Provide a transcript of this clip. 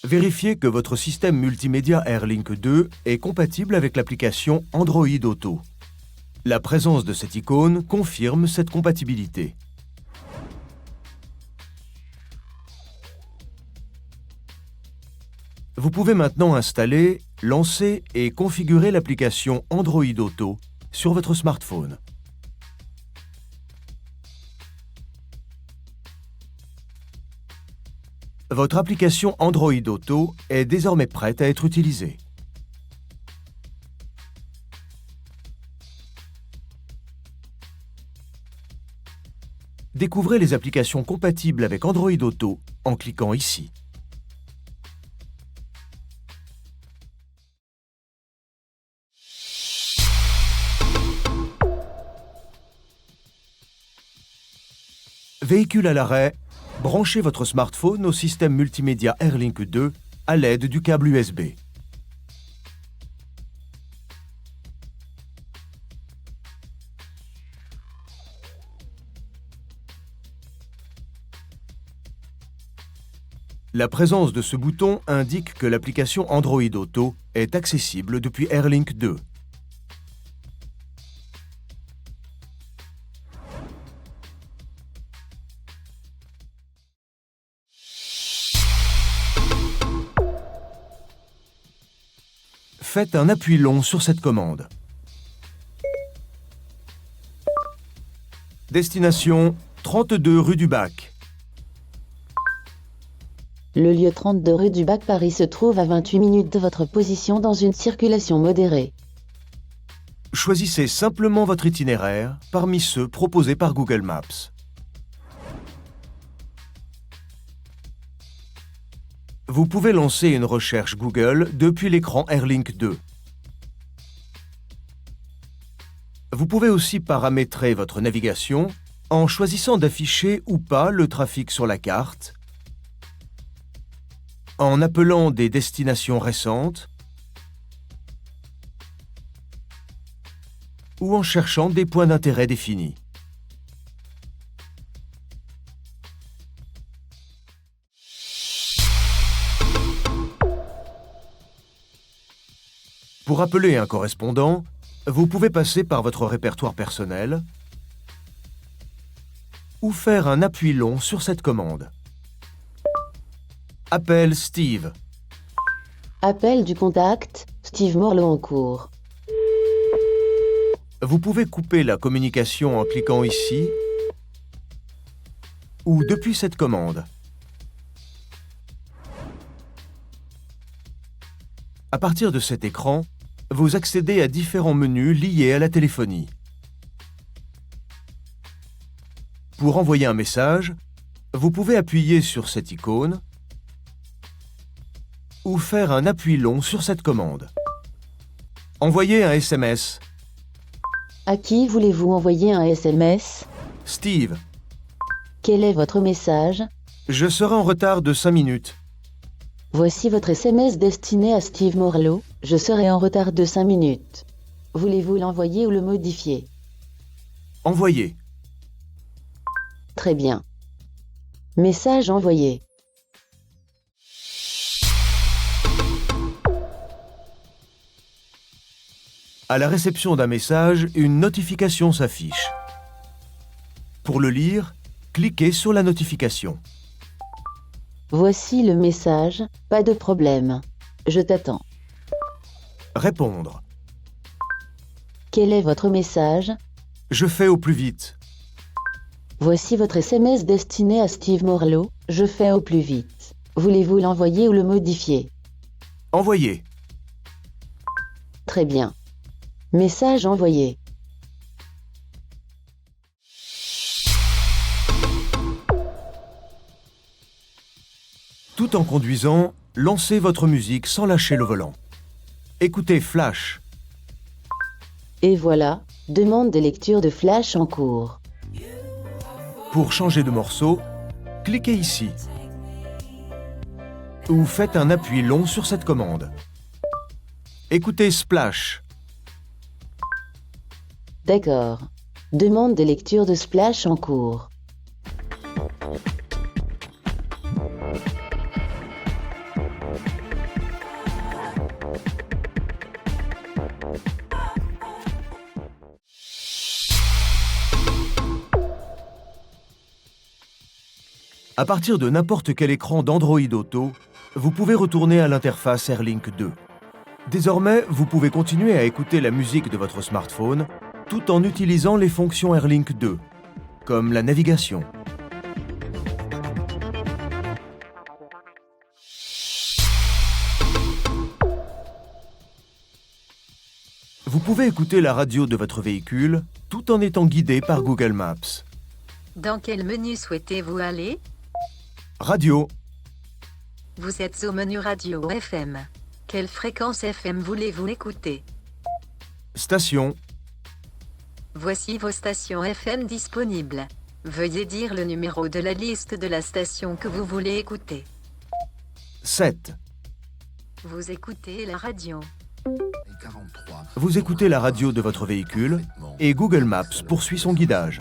Vérifiez que votre système multimédia Airlink 2 est compatible avec l'application Android Auto. La présence de cette icône confirme cette compatibilité. Vous pouvez maintenant installer, lancer et configurer l'application Android Auto sur votre smartphone. Votre application Android Auto est désormais prête à être utilisée. Découvrez les applications compatibles avec Android Auto en cliquant ici. Véhicule à l'arrêt, branchez votre smartphone au système multimédia Airlink 2 à l'aide du câble USB. La présence de ce bouton indique que l'application Android Auto est accessible depuis Airlink 2. Faites un appui long sur cette commande. Destination 32 rue du Bac. Le lieu 32 rue du Bac Paris se trouve à 28 minutes de votre position dans une circulation modérée. Choisissez simplement votre itinéraire parmi ceux proposés par Google Maps. Vous pouvez lancer une recherche Google depuis l'écran Airlink 2. Vous pouvez aussi paramétrer votre navigation en choisissant d'afficher ou pas le trafic sur la carte, en appelant des destinations récentes ou en cherchant des points d'intérêt définis. Pour appeler un correspondant, vous pouvez passer par votre répertoire personnel ou faire un appui long sur cette commande. Appel Steve. Appel du contact, Steve Morleau en cours. Vous pouvez couper la communication en cliquant ici ou depuis cette commande. À partir de cet écran, vous accédez à différents menus liés à la téléphonie. Pour envoyer un message, vous pouvez appuyer sur cette icône ou faire un appui long sur cette commande. Envoyer un SMS. À qui voulez-vous envoyer un SMS? Steve, Quel est votre message? je serai en retard de 5 minutes. Voici votre SMS destiné à Steve Morleau. Je serai en retard de 5 minutes. Voulez-vous l'envoyer ou le modifier? Envoyer. Très bien. Message envoyé. À la réception d'un message, une notification s'affiche. Pour le lire, cliquez sur la notification. Voici le message, pas de problème. Je t'attends. Répondre. Quel est votre message? Je fais au plus vite. Voici votre SMS destiné à Steve Morleau. Je fais au plus vite. Voulez-vous l'envoyer ou le modifier? Envoyer. Très bien. Message envoyé. Tout en conduisant, lancez votre musique sans lâcher le volant. Écoutez Flash. Et voilà, demande de lecture de flash en cours. Pour changer de morceau, cliquez ici. Ou faites un appui long sur cette commande. Écoutez Splash. « D'accord. Demande de lecture de splash en cours. À partir de n'importe quel écran d'Android Auto, vous pouvez retourner à l'interface Airlink 2. Désormais, vous pouvez continuer à écouter la musique de votre smartphone tout en utilisant les fonctions Airlink 2, comme la navigation. Vous pouvez écouter la radio de votre véhicule tout en étant guidé par Google Maps. Dans quel menu souhaitez-vous aller? Radio, Vous êtes au menu radio FM. Quelle fréquence FM voulez-vous écouter? station, Voici vos stations FM disponibles. Veuillez dire le numéro de la liste de la station que vous voulez écouter. 7. Vous écoutez la radio. Vous écoutez la radio de votre véhicule et Google Maps poursuit son guidage.